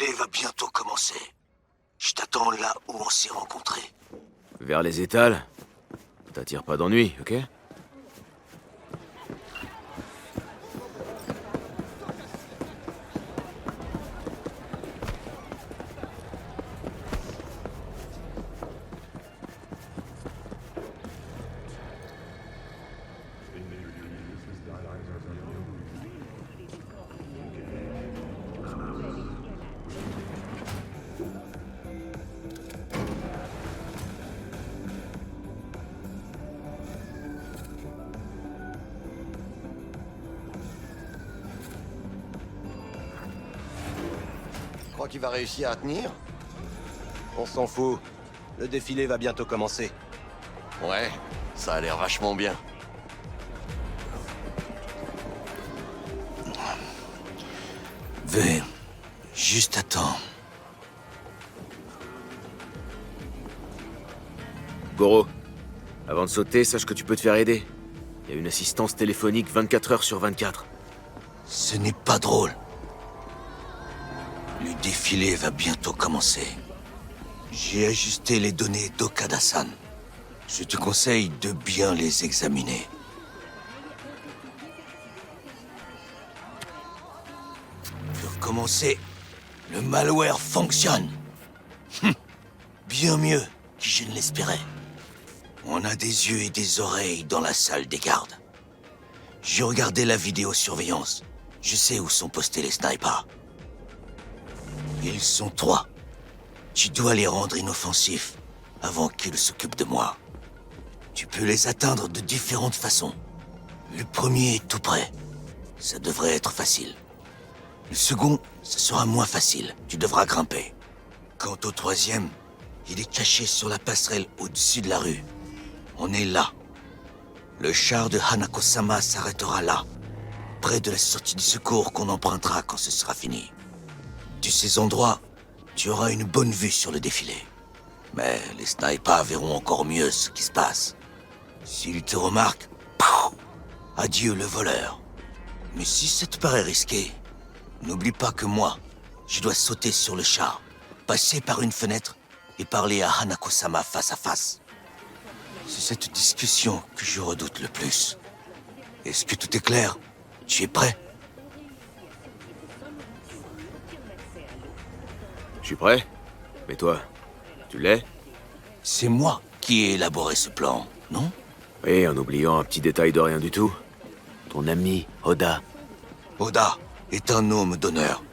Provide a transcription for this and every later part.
défilé va bientôt commencer. Je t'attends là où on s'est rencontrés. Vers les étals. T'attires pas d'ennui, ok? Crois qu'il va réussir à tenir? On s'en fout. Le défilé va bientôt commencer. Ouais, ça a l'air vachement bien. V, juste attends. Goro, avant de sauter, sache que tu peux te faire aider. Il y a une assistance téléphonique 24 heures sur 24. Ce n'est pas drôle. Le défilé va bientôt commencer. J'ai ajusté les données d'Okada-san. Je te conseille de bien les examiner. Pour commencer, le malware fonctionne. Bien mieux que je ne l'espérais. On a des yeux et des oreilles dans la salle des gardes. J'ai regardé la vidéosurveillance. Je sais où sont postés les snipers. Ils sont 3. Tu dois les rendre inoffensifs avant qu'ils s'occupent de moi. Tu peux les atteindre de différentes façons. Le premier est tout près. Ça devrait être facile. Le second, ce sera moins facile. Tu devras grimper. Quant au troisième, il est caché sur la passerelle au-dessus de la rue. On est là. Le char de Hanako-sama s'arrêtera là, près de la sortie du secours qu'on empruntera quand ce sera fini. De ces endroits, tu auras une bonne vue sur le défilé. Mais les snipers verront encore mieux ce qui se passe. S'ils te remarquent, pouf, adieu le voleur. Mais si ça te paraît risqué, n'oublie pas que moi, je dois sauter sur le char, passer par une fenêtre et parler à Hanako-sama face à face. C'est cette discussion que je redoute le plus. Est-ce que tout est clair? Tu es prêt? Je suis prêt. Mais toi, tu l'es? C'est moi qui ai élaboré ce plan, non? Oui, en oubliant un petit détail de rien du tout. Ton ami, Oda. Oda est un homme d'honneur.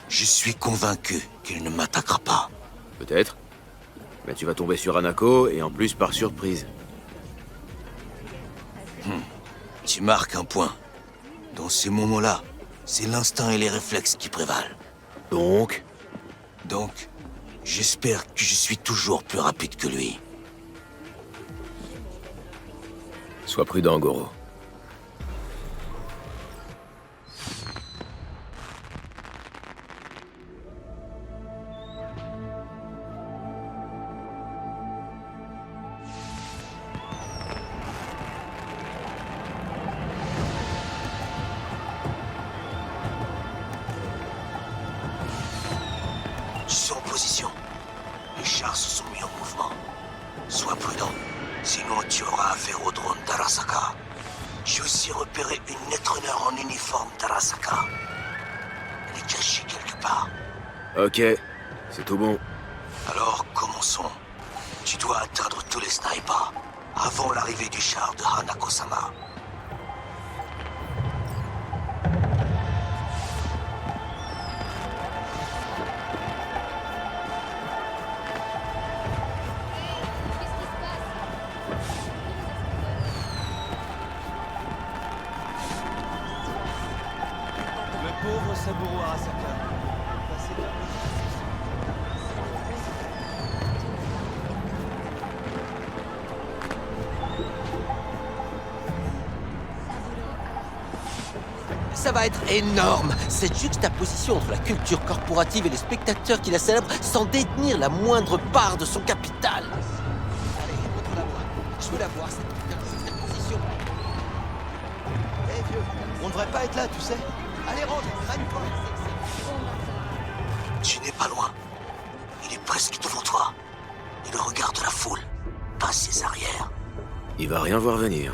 Je suis convaincu qu'il ne m'attaquera pas. Peut-être. Mais tu vas tomber sur Hanako, et en plus par surprise. Tu marques un point. Dans ces moments-là, c'est l'instinct et les réflexes qui prévalent. Donc, j'espère que je suis toujours plus rapide que lui. sois prudent, Goro. Je suis en position. Les chars se sont mis en mouvement. Sois prudent, sinon tu auras affaire au drone d'Arasaka. J'ai aussi repéré une netrunner en uniforme d'Arasaka. Elle est cachée quelque part. Ok, c'est tout bon. Alors commençons. Tu dois atteindre tous les snipers avant l'arrivée du char de Hanako-sama. Le pauvre Saburo Arasaka. Ça va être énorme, cette juxtaposition entre la culture corporative et les spectateurs qui la célèbrent sans détenir la moindre part de son capital. Allez, montre-la moi. Je veux la voir, cette position. Hé vieux, on devrait pas être là, tu sais. Allez, rentre, traîne pas. Tu n'es pas loin. Il est presque devant toi. Il regarde la foule, pas ses arrières. Il va rien voir venir.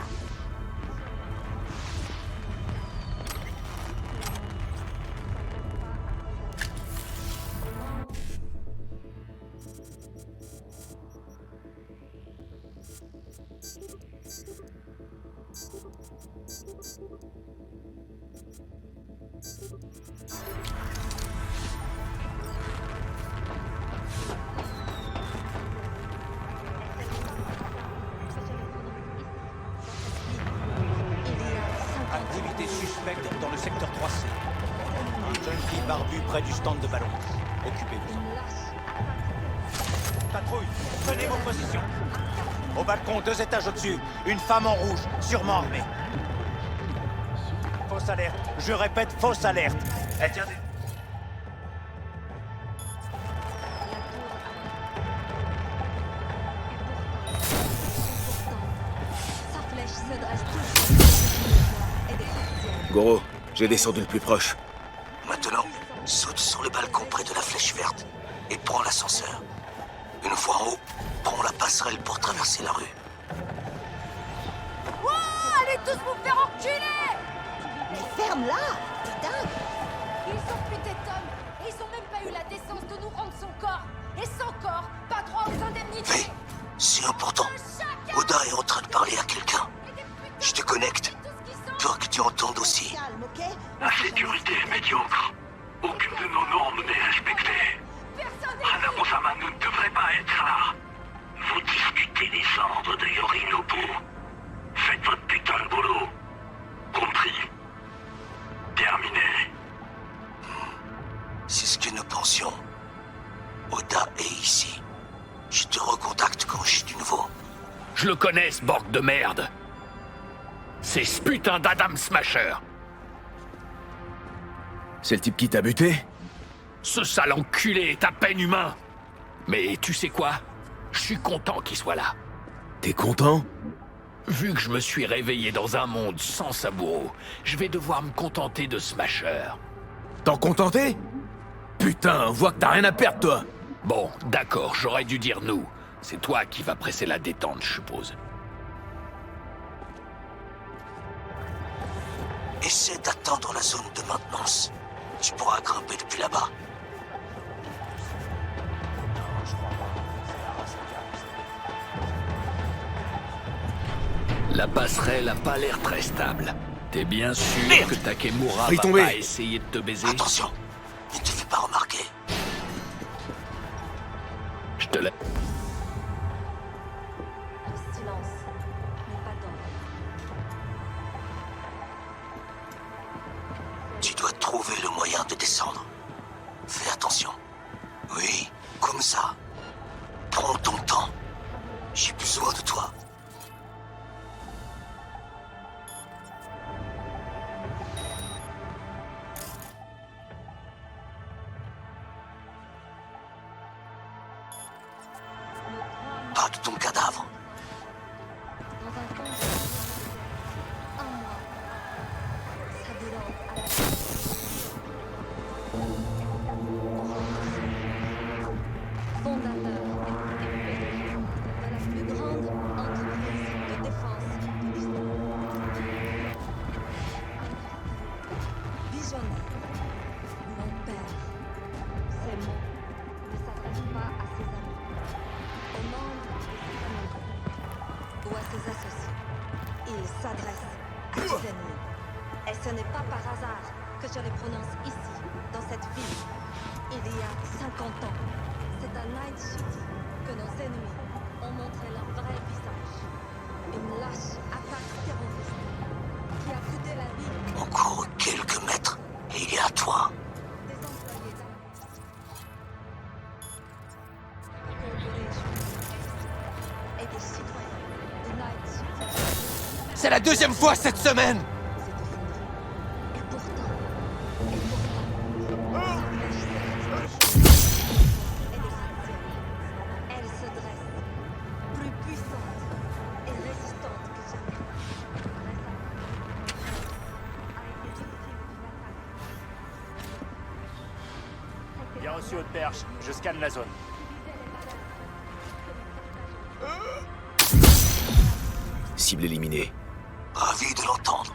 Activité suspecte dans le secteur 3C. Un jeune fille barbu près du stand de ballon. Occupez-vous. Patrouille, prenez vos positions. Au balcon, 2 étages au-dessus, une femme en rouge, sûrement armée. Fausse alerte. Je répète, fausse alerte. Elle tient des... Sa flèche se dresse toujours et des partiels. Goro, j'ai descendu le plus proche. Maintenant, saute sur le balcon près de la flèche verte et prends l'ascenseur. Une fois en haut, prends la passerelle pour traverser la rue. Allez tous vous faire enculer! Mais ferme-la! T'es dingue! Ils ont buté Tom et ils ont même pas eu la décence de nous rendre son corps. Et sans corps, pas droit aux indemnités. Fais, c'est important. Oda est en train de parler à quelqu'un. Je te connecte. Peur que tu entendes aussi. Calme, ok? La sécurité est médiocre. Aucune de nos normes n'est respectée. Personne Hana-Osama ne devrait pas être là. Vous discutez des ordres de Yorinobu. Faites votre putain de boulot. Compris. Terminé. C'est ce que nous pensions. Oda est ici. Je te recontacte quand je suis du nouveau. Je le connais, ce borg de merde. C'est ce putain d'Adam Smasher. C'est le type qui t'a buté? Ce sale enculé est à peine humain. Mais tu sais quoi? Je suis content qu'il soit là. T'es content? Vu que je me suis réveillé dans un monde sans Saburo, je vais devoir me contenter de Smasher. T'en contenté? Putain, on voit que t'as rien à perdre, toi. Bon, d'accord, j'aurais dû dire nous. C'est toi qui vas presser la détente, je suppose. Essaie d'attendre la zone de maintenance. Tu pourras grimper depuis là-bas. La passerelle a pas l'air très stable. T'es bien sûr Merde. que Takemura Failli va tomber. pas essayer de te baiser? Attention, ne te fais pas remarquer. Je te laisse. Le silence n'est pas d'ordre. Tu dois trouver le moyen de descendre. Fais attention. Oui, comme ça. Prends ton temps. J'ai besoin de toi. Pas de ton cadavre. Dans un camp de... un mois. S'abulant à la... Fondateur de la plus grande entreprise de défense de l'histoire. Visionnaire. Mon père. Ces mots ne s'adressent pas à ses amis. Aux membres de sa famille ou à ses associés. Il s'adresse à ses ennemis. Et ce n'est pas par hasard que je les prononce ici, dans cette ville. Il y a 50 ans, c'est à Night City que nos ennemis ont montré leur vrai visage. Une lâche attaque terroriste qui a coûté la vie Encore quelques mètres et il est à toi. des employés d'armes, corporations et des citoyens de Night City. C'est la deuxième fois cette semaine! C'est effondré. Et pourtant, sa flèche s'est et des gratte-ciel. Elle se dresse, plus puissante et résistante que jamais. Récemment, a été victime d'une attaque. reçu, haute perche. Je scanne la zone. Cible éliminée. Ravi de l'entendre.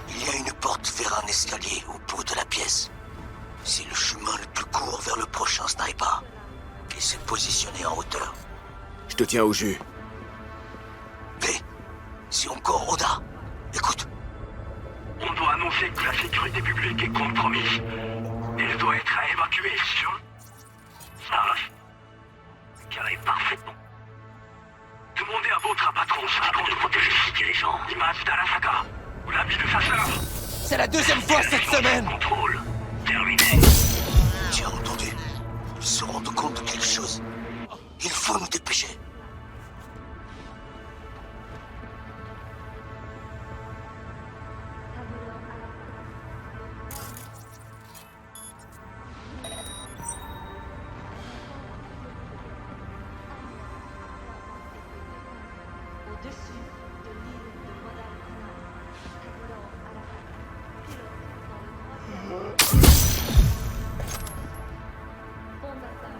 Il y a une porte vers un escalier au bout de la pièce. C'est le chemin le plus court vers le prochain sniper. Et se positionner en hauteur. Je te tiens au jus. V, c'est encore Oda. Écoute, On doit annoncer que la sécurité publique est compromise. Elle doit être à évacuer sur... Ça carré parfaitement. Demandez à votre patron responsable de protéger ses dirigeants. Image d'Arasaka, ou la vie de sa sœur. C'est la deuxième fois cette semaine. Contrôle. Terminé. tu as entendu? Ils se rendent compte de quelque chose. Il faut nous dépêcher. Au-dessus de l'île de Guadalcanal, tabulant à la pilote dans le troisième. Fondateur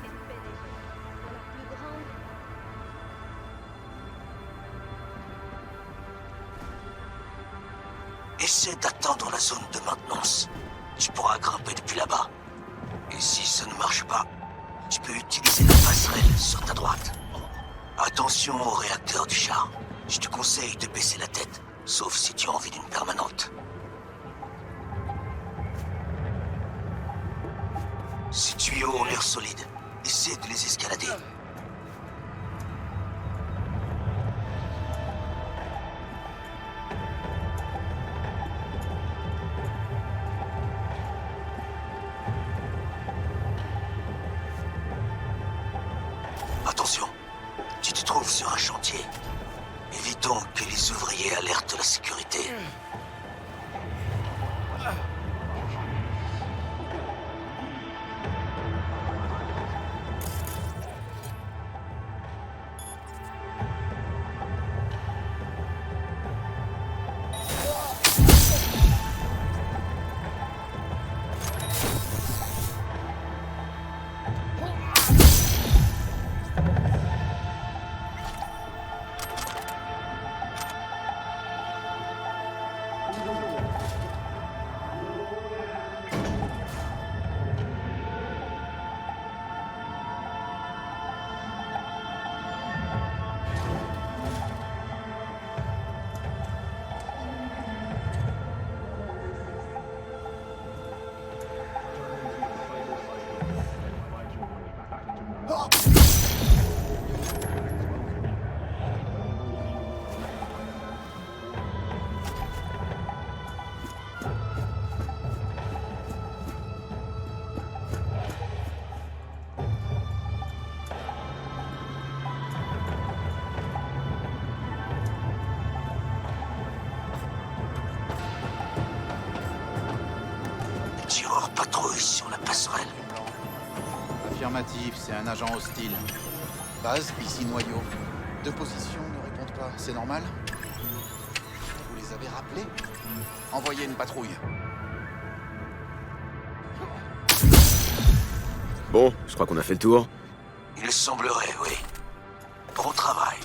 et PDG de la plus grande. Essaie d'attendre la zone de maintenance. Tu pourras grimper depuis là-bas. Et si ça ne marche pas, tu peux utiliser la passerelle sur ta droite. Attention au réacteur du char. Je te conseille de baisser la tête, sauf si tu as envie d'une permanente. Ces tuyaux ont l'air solides. Essaie de les escalader. Attention, tu te trouves sur un chantier. Évitons que les ouvriers alertent la sécurité. Tireur patrouille sur la passerelle. Affirmatif, c'est un agent hostile. Base, ici noyau. Deux positions ne répondent pas, c'est normal? Vous les avez rappelés? Envoyez une patrouille. Bon, je crois qu'on a fait le tour. Il semblerait, oui. Bon travail.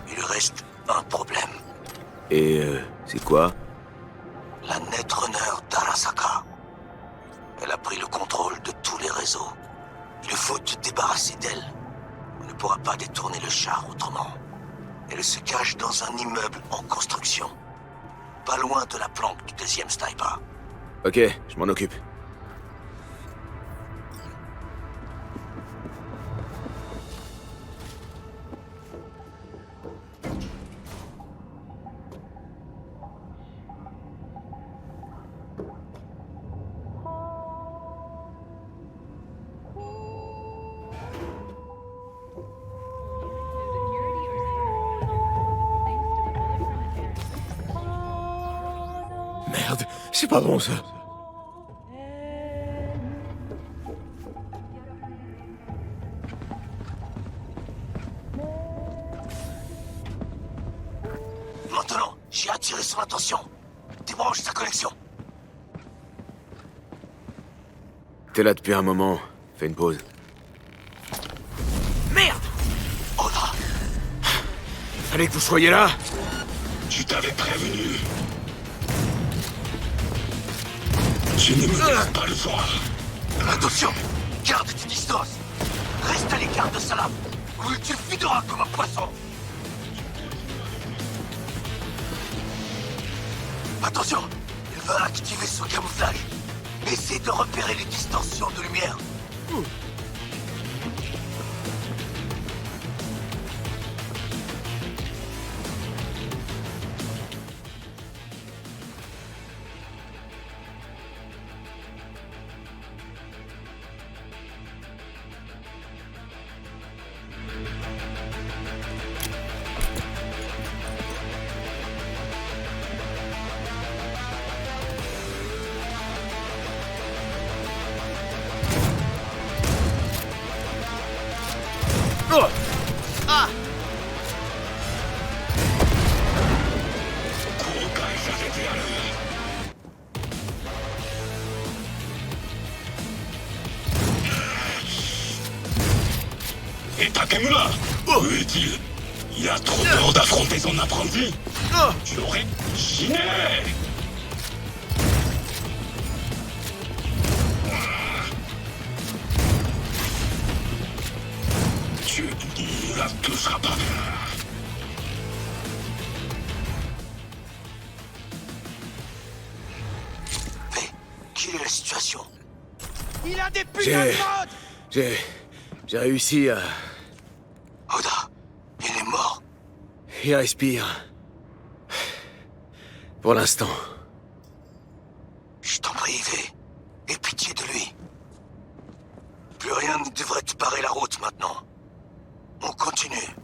Il reste un problème. Et c'est quoi? La Netrunner d'Arasaka. Elle a pris le contrôle de tous les réseaux. Il faut te débarrasser d'elle. On ne pourra pas détourner le char autrement. Elle se cache dans un immeuble en construction. Pas loin de la planque du deuxième sniper. Ok, je m'en occupe. Merde, c'est pas bon ça. Maintenant, j'ai attiré son attention. Débranche sa connexion. T'es là depuis un moment. Fais une pause. Merde! Oda! Fallait que vous soyez là! Je t'avais prévenu. Je ne me laisse pas le voir. Attention! Garde tes distances! Reste à l'écart de sa lame! Ou il te videra comme un poisson! Attention! Il va activer son camouflage! Essaie de repérer les distorsions de lumière! Et Takemura, où est-il? Il a trop peur d'affronter son apprenti. J'aurais chiné. Tu ne la toucheras pas. Mais, quelle est la situation? Il a des putains de modes! J'ai réussi à... Oda, il est mort. Il respire. Pour l'instant. Je t'en prie, V. Aie pitié de lui. Plus rien ne devrait te barrer la route maintenant. On continue.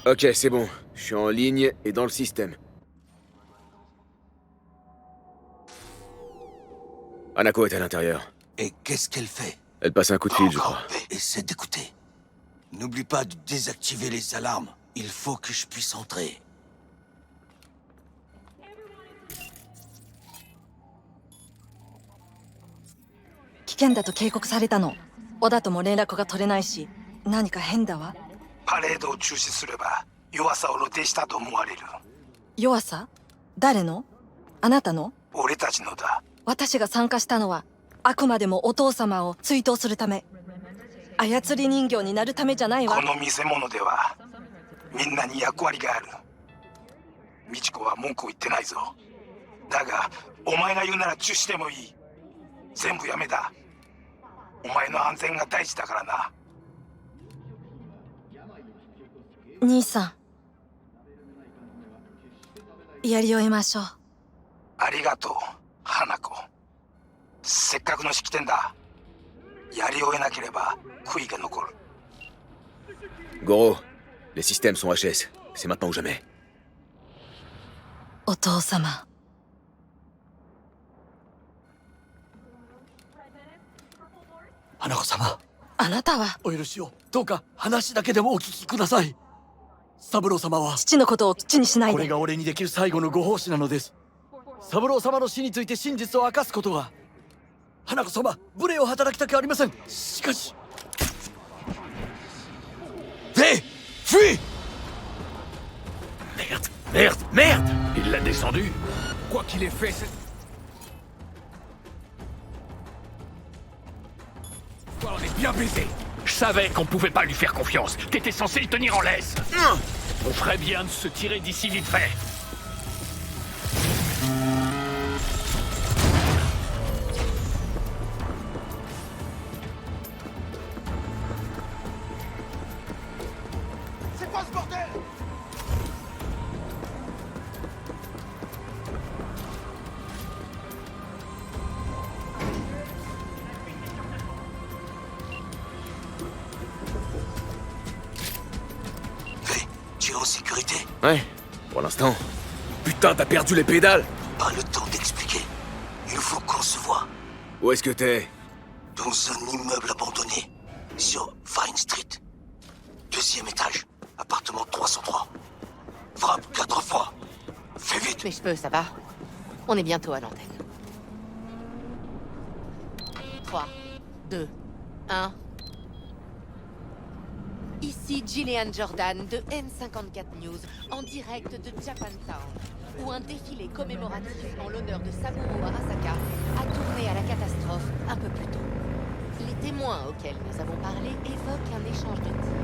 Ok, c'est bon. Je suis en ligne et dans le système. Hanako est à l'intérieur. Et qu'est-ce qu'elle fait? Elle passe un coup de fil, je crois. Essaie d'écouter. N'oublie pas de désactiver les alarmes. Il faut que je puisse entrer. Goro, les systèmes sont HS. C'est maintenant ou jamais. Hanako-sama. あなたはお許しを。どうか話だけでもお聞きください。三郎様は父のことを口にしないで。これが俺にできる最後のご奉仕なのです。三郎様の死について真実を明かすことは。花子様、無礼を働きたくありません。しかし。Hé! Fuis! Merde, merde, merde! Il l'a descendu. Quoi qu'il ait fait, c'est... On est bien baisé. Je savais qu'on pouvait pas lui faire confiance. T'étais censé le tenir en laisse. On ferait bien de se tirer d'ici vite fait. C'est quoi ce bordel? Tu es en sécurité? Ouais, pour l'instant. Putain, t'as perdu les pédales! Pas le temps d'expliquer. Il faut qu'on se voit. Où est-ce que t'es? Dans un immeuble abandonné. Sur Vine Street. 2e étage. Appartement 303. Frappe 4 fois. Fais vite. Mes cheveux, ça va? On est bientôt à l'antenne. 3, 2, 1... Ici Gillian Jordan de N54 News, en direct de Japantown, où un défilé commémoratif en l'honneur de Saburo Arasaka a tourné à la catastrophe un peu plus tôt. Les témoins auxquels nous avons parlé évoquent un échange de tirs.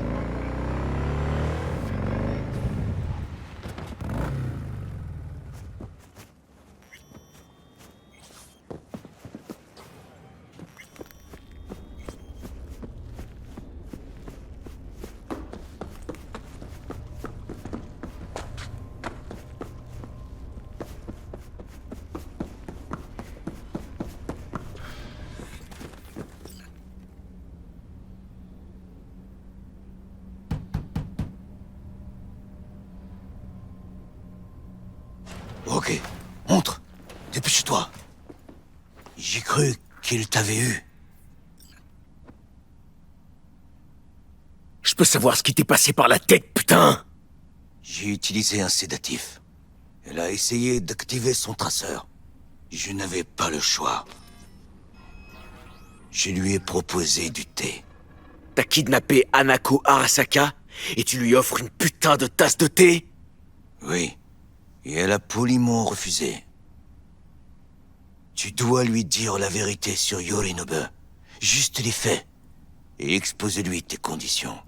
Ok, montre. Dépêche-toi. J'ai cru qu'il t'avait eu. Je peux savoir ce qui t'est passé par la tête, putain! J'ai utilisé un sédatif. Elle a essayé d'activer son traceur. Je n'avais pas le choix. Je lui ai proposé du thé. T'as kidnappé Hanako Arasaka et tu lui offres une putain de tasse de thé? Oui. Et elle a poliment refusé. Tu dois lui dire la vérité sur Yorinobu. Juste les faits. Et expose-lui tes conditions.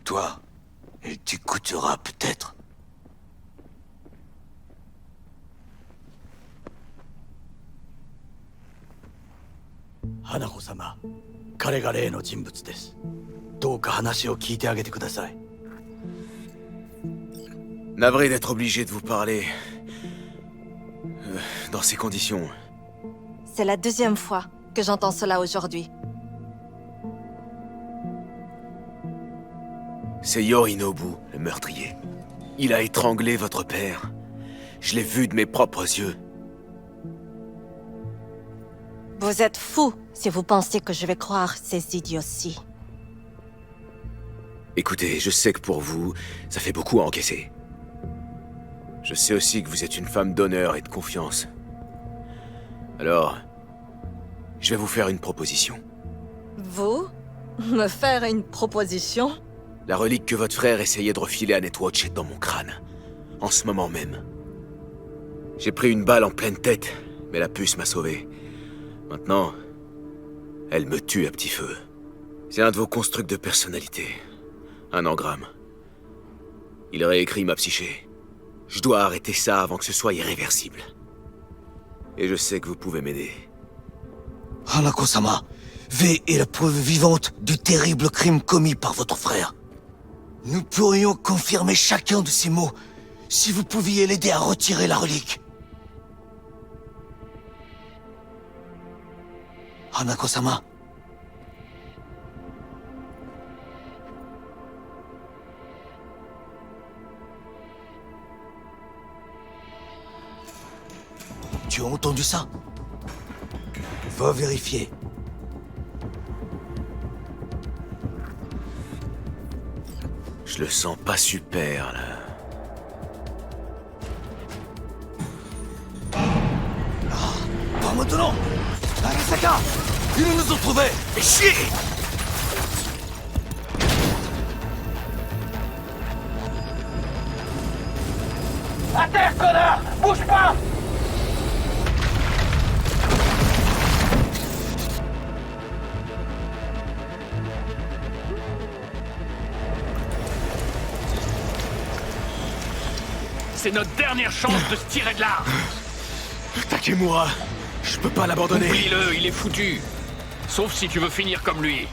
Toi, elle t'écoutera peut-être. Hanako-sama, 彼が例の人物です。どうか話を聞いてあげてください。 Navré d'être obligé de vous parler. Dans ces conditions. C'est la 2e fois que j'entends cela aujourd'hui. C'est Yorinobu, le meurtrier. Il a étranglé votre père. Je l'ai vu de mes propres yeux. Vous êtes fou si vous pensez que je vais croire ces idioties. Écoutez, je sais que pour vous, ça fait beaucoup à encaisser. Je sais aussi que vous êtes une femme d'honneur et de confiance. Alors, je vais vous faire une proposition. Vous? Me faire une proposition? La relique que votre frère essayait de refiler à Netwatch est dans mon crâne. En ce moment même. J'ai pris une balle en pleine tête, mais la puce m'a sauvé. Maintenant, elle me tue à petit feu. C'est un de vos constructs de personnalité. Un engramme. Il réécrit ma psyché. Je dois arrêter ça avant que ce soit irréversible. Et je sais que vous pouvez m'aider. Hanako-sama, V est la preuve vivante du terrible crime commis par votre frère. Nous pourrions confirmer chacun de ces mots si vous pouviez l'aider à retirer la relique. Hanako-sama. Tu as entendu ça? Va vérifier. Je le sens pas super, là. Pas maintenant! Arasaka! Ils nous ont trouvés! Fais chier! À terre, connard! Bouge pas! C'est notre dernière chance de se tirer de là. Takemura, je peux pas l'abandonner. Oublie-le, il est foutu. Sauf si tu veux finir comme lui.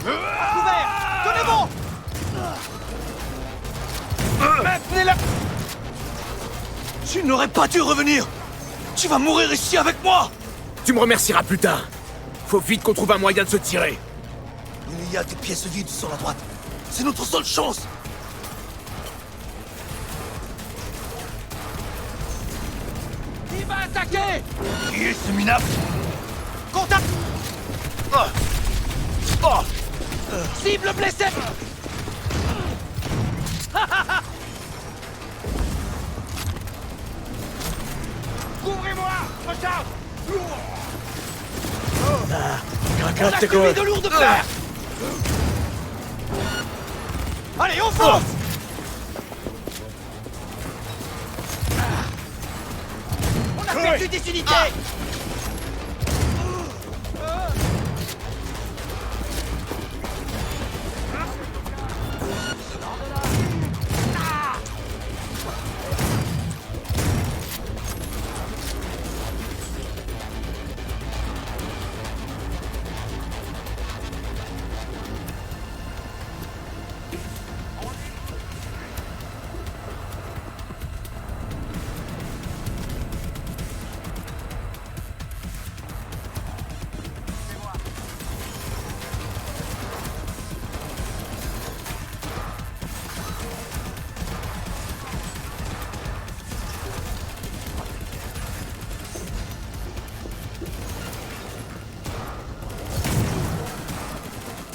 Couvert! Tenez bon! Maintenez-la! Tu n'aurais pas dû revenir! Tu vas mourir ici avec moi! Tu me remercieras plus tard. Faut vite qu'on trouve un moyen de se tirer. Il y a des pièces vides sur la droite. C'est notre seule chance! Il va attaquer! Qui est ce minable? Contact! Cible blessée! Couvrez-moi! Recharge! On a subi de lourdes fleurs! Allez, on fonce! On a perdu des unités!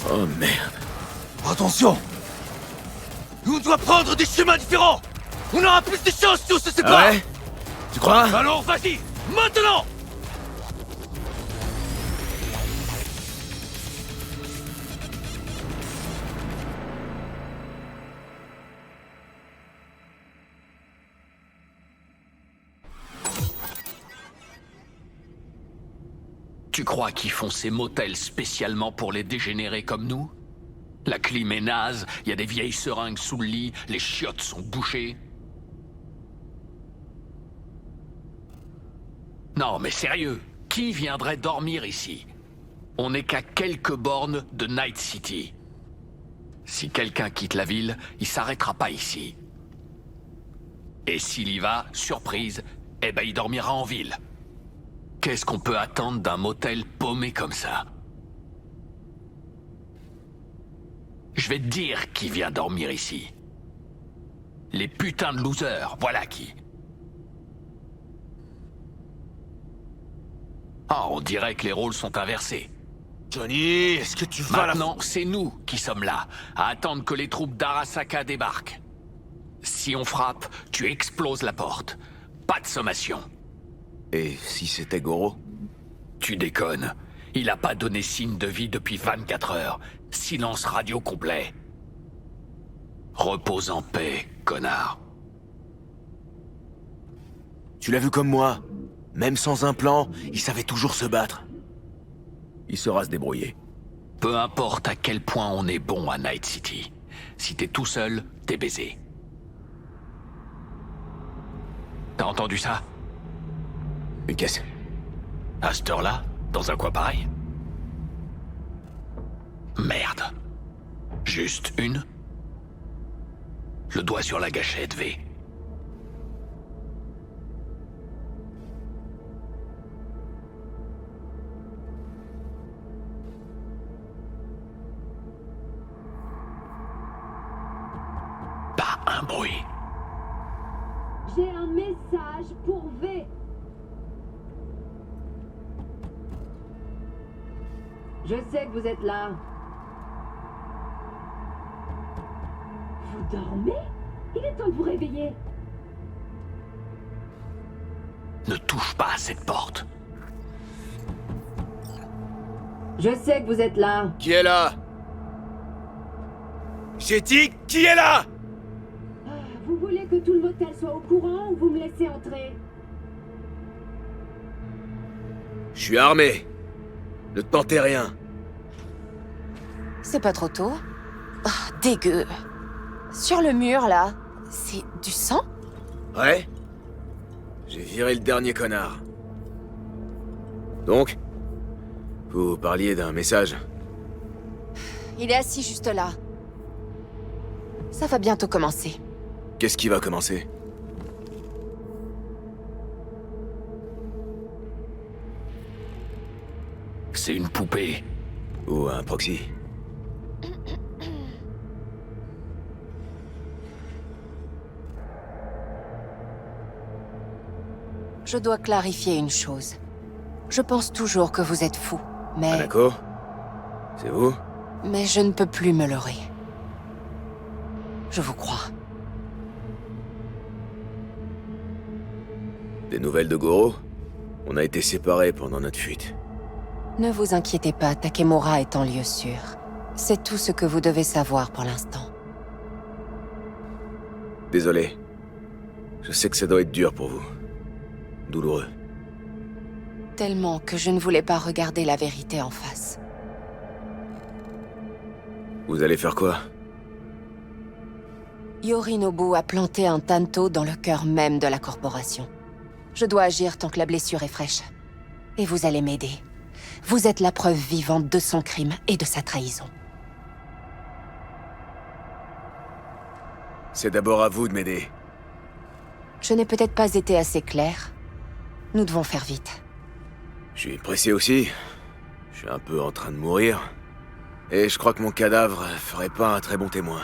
Oh merde. Attention! On doit prendre des chemins différents! On aura plus de chance si on se sépare! Ah ouais? Tu crois? Alors vas-y! Maintenant! Tu crois qu'ils font ces motels spécialement pour les dégénérés comme nous? La clim est naze, il y a des vieilles seringues sous le lit, les chiottes sont bouchées. Non, mais sérieux, qui viendrait dormir ici? On n'est qu'à quelques bornes de Night City. Si quelqu'un quitte la ville, il s'arrêtera pas ici. Et s'il y va, surprise, eh ben il dormira en ville. Qu'est-ce qu'on peut attendre d'un motel paumé comme ça? Je vais te dire qui vient dormir ici. Les putains de losers, voilà qui. Ah, on dirait que les rôles sont inversés. Johnny, est-ce que tu vas Maintenant, c'est nous qui sommes là, à attendre que les troupes d'Arasaka débarquent. Si on frappe, tu exploses la porte. Pas de sommation. Et si c'était Goro? Tu déconnes. Il a pas donné signe de vie depuis 24 heures. Silence radio complet. Repose en paix, connard. Tu l'as vu comme moi. Même sans un plan, il savait toujours se battre. Il saura se débrouiller. Peu importe à quel point on est bon à Night City. Si t'es tout seul, t'es baisé. T'as entendu ça? Une caisse. À cette heure-là, dans un coin pareil? Merde. Juste une? Le doigt sur la gâchette, V. Pas un bruit. J'ai un message pour V. Je sais que vous êtes là. Vous dormez? Il est temps de vous réveiller. Ne touche pas à cette porte. Je sais que vous êtes là. Qui est là? J'ai dit qui est là? Vous voulez que tout le motel soit au courant ou vous me laissez entrer? Je suis armé. Ne tentez rien. C'est pas trop tôt? Ah, dégueu. Sur le mur, là, c'est du sang? Ouais? J'ai viré le dernier connard. Donc? Vous parliez d'un message? Il est assis juste là. Ça va bientôt commencer. Qu'est-ce qui va commencer? C'est une poupée. Ou un proxy? Je dois clarifier une chose. Je pense toujours que vous êtes fou, mais... Hanako? C'est vous? Mais je ne peux plus me leurrer. Je vous crois. Des nouvelles de Goro? On a été séparés pendant notre fuite. Ne vous inquiétez pas, Takemura est en lieu sûr. C'est tout ce que vous devez savoir pour l'instant. Désolé. Je sais que ça doit être dur pour vous. Douloureux. Tellement que je ne voulais pas regarder la vérité en face. Vous allez faire quoi? Yorinobu a planté un tanto dans le cœur même de la corporation. Je dois agir tant que la blessure est fraîche. Et vous allez m'aider. Vous êtes la preuve vivante de son crime et de sa trahison. C'est d'abord à vous de m'aider. Je n'ai peut-être pas été assez claire. Nous devons faire vite. Je suis pressé aussi. Je suis un peu en train de mourir. Et je crois que mon cadavre ferait pas un très bon témoin.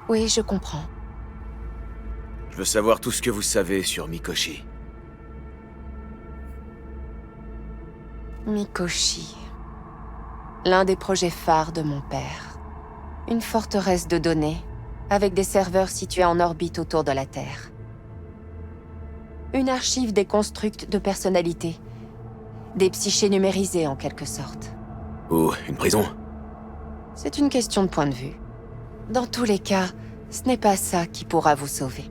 Oui, je comprends. Je veux savoir tout ce que vous savez sur Mikoshi. Mikoshi. L'un des projets phares de mon père. Une forteresse de données, avec des serveurs situés en orbite autour de la Terre. Une archive des constructs de personnalités. Des psychés numérisés, en quelque sorte. Ou une prison? C'est une question de point de vue. Dans tous les cas, ce n'est pas ça qui pourra vous sauver.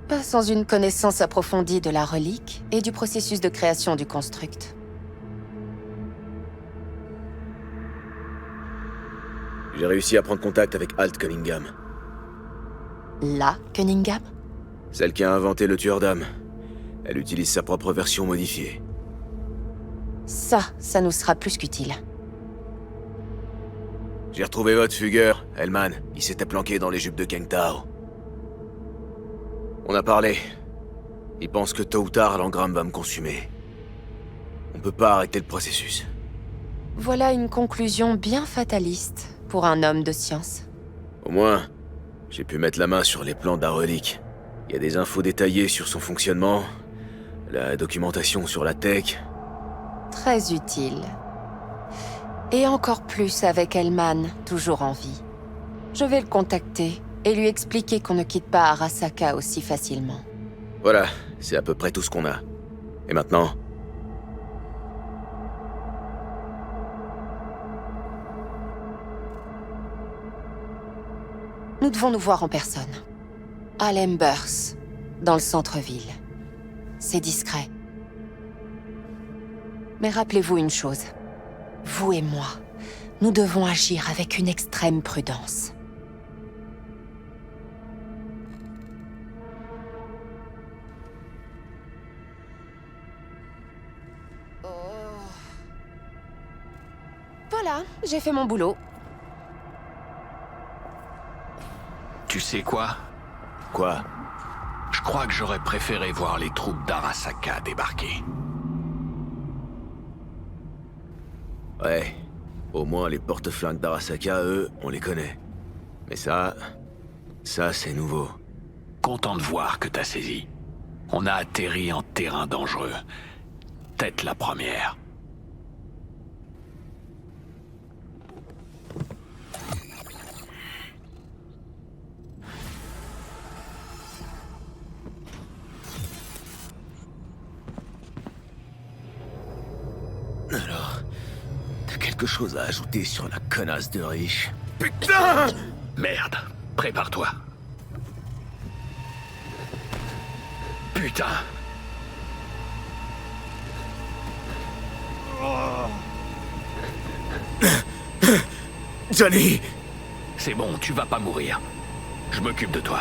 Pas sans une connaissance approfondie de la relique et du processus de création du construct. J'ai réussi à prendre contact avec Alt Cunningham. La Cunningham? Celle qui a inventé le tueur d'âmes. Elle utilise sa propre version modifiée. Ça nous sera plus qu'utile. J'ai retrouvé votre fugueur, Hellman. Il s'était planqué dans les jupes de Keng Tao. On a parlé. Il pense que tôt ou tard, l'engramme va me consumer. On peut pas arrêter le processus. Voilà une conclusion bien fataliste pour un homme de science. Au moins, j'ai pu mettre la main sur les plans de la relique. Il y a des infos détaillées sur son fonctionnement, la documentation sur la tech. Très utile. Et encore plus avec Hellman, toujours en vie. Je vais le contacter et lui expliquer qu'on ne quitte pas Arasaka aussi facilement. Voilà, c'est à peu près tout ce qu'on a. Et maintenant? Nous devons nous voir en personne. À Lembers, dans le centre-ville. C'est discret. Mais rappelez-vous une chose. Vous et moi, nous devons agir avec une extrême prudence. Voilà, j'ai fait mon boulot. Tu sais quoi? Quoi? Je crois que j'aurais préféré voir les troupes d'Arasaka débarquer. Ouais. Au moins, les porte-flingues d'Arasaka, eux, on les connaît. Mais ça, c'est nouveau. Content de voir que t'as saisi. On a atterri en terrain dangereux. Tête la première. Alors, t'as quelque chose à ajouter sur la connasse de riche? Putain! Merde, prépare-toi. Putain! Johnny! C'est bon, tu vas pas mourir. Je m'occupe de toi.